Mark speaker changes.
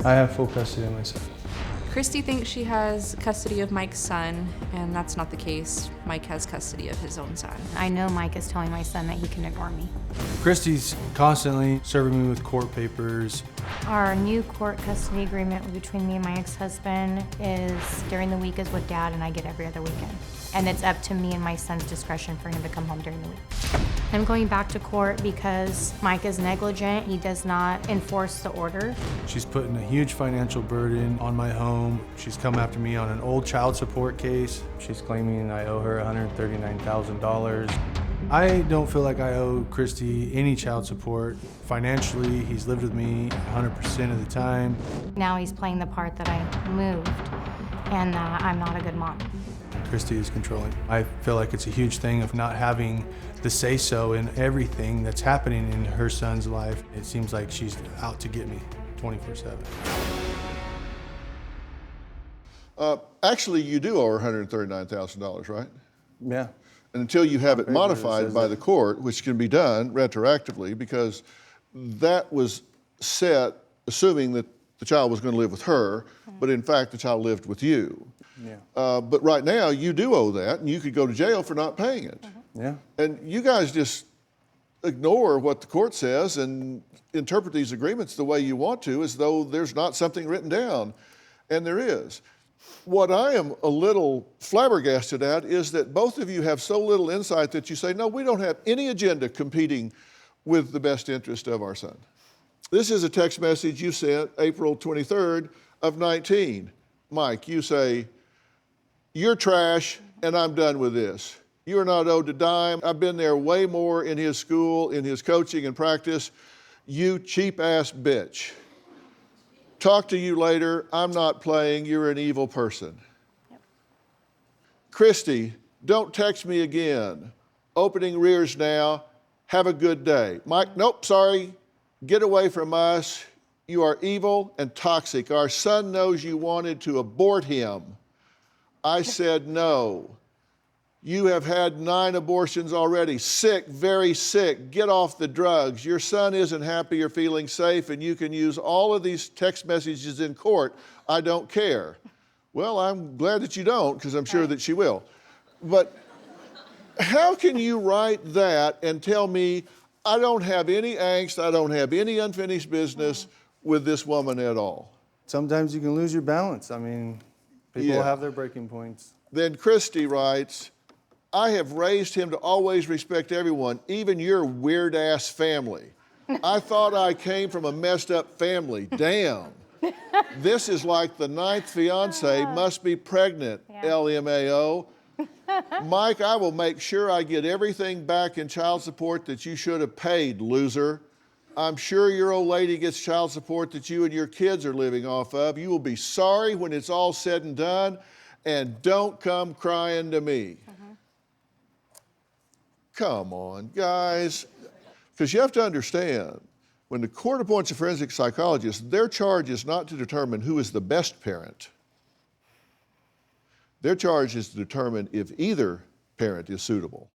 Speaker 1: I have full custody of my son.
Speaker 2: Christy thinks she has custody of Mike's son, and that's not the case. Mike has custody of his own son.
Speaker 3: I know Mike is telling my son that he can ignore me.
Speaker 1: Christy's constantly serving me with court papers.
Speaker 3: Our new court custody agreement between me and my ex-husband is during the week is with Dad, and I get every other weekend. And it's up to me and my son's discretion for him to come home during the week. I'm going back to court because Mike is negligent. He does not enforce the order.
Speaker 1: She's putting a huge financial burden on my home. She's come after me on an old child support case. She's claiming I owe her $139,000. I don't feel like I owe Christy any child support. Financially, he's lived with me 100% of the time.
Speaker 3: Now he's playing the part that I moved and that I'm not a good mom.
Speaker 1: Christy is controlling. I feel like it's a huge thing of not having the say-so in everything that's happening in her son's life. It seems like she's out to get me 24/7.
Speaker 4: Actually, you do owe her $139,000, right?
Speaker 1: Yeah.
Speaker 4: And until you have it modified by the court, which can be done retroactively, because that was set assuming that the child was going to live with her, but in fact the child lived with you.
Speaker 1: Yeah.
Speaker 4: But right now you do owe that, and you could go to jail for not paying it.
Speaker 1: Yeah.
Speaker 4: And you guys just ignore what the court says and interpret these agreements the way you want to, as though there's not something written down, and there is. What I am a little flabbergasted at is that both of you have so little insight that you say, no, we don't have any agenda competing with the best interest of our son. This is a text message you sent April 23rd of 19. Mike, you say, you're trash and I'm done with this. You are not owed a dime. I've been there way more in his school, in his coaching and practice. You cheap ass bitch. Talk to you later. I'm not playing. You're an evil person. Yep. Christy, don't text me again. Opening rears now. Have a good day. Mike, nope, sorry. Get away from us. You are evil and toxic. Our son knows you wanted to abort him. I said no. You have had 9 abortions already. Sick, very sick. Get off the drugs. Your son isn't happy or feeling safe, and you can use all of these text messages in court. I don't care. Well, I'm glad that you don't, because I'm sure that she will. But how can you write that and tell me I don't have any angst, I don't have any unfinished business with this woman at all?
Speaker 1: Sometimes you can lose your balance. I mean, people have their breaking points.
Speaker 4: Then Christy writes, I have raised him to always respect everyone, even your weird-ass family. I thought I came from a messed-up family. Damn. This is like the 9th fiance, must be pregnant, LMAO. Mike, I will make sure I get everything back in child support that you should have paid, loser. I'm sure your old lady gets child support that you and your kids are living off of. You will be sorry when it's all said and done, and don't come crying to me. Come on, guys. Because you have to understand, when the court appoints a forensic psychologist, their charge is not to determine who is the best parent. Their charge is to determine if either parent is suitable.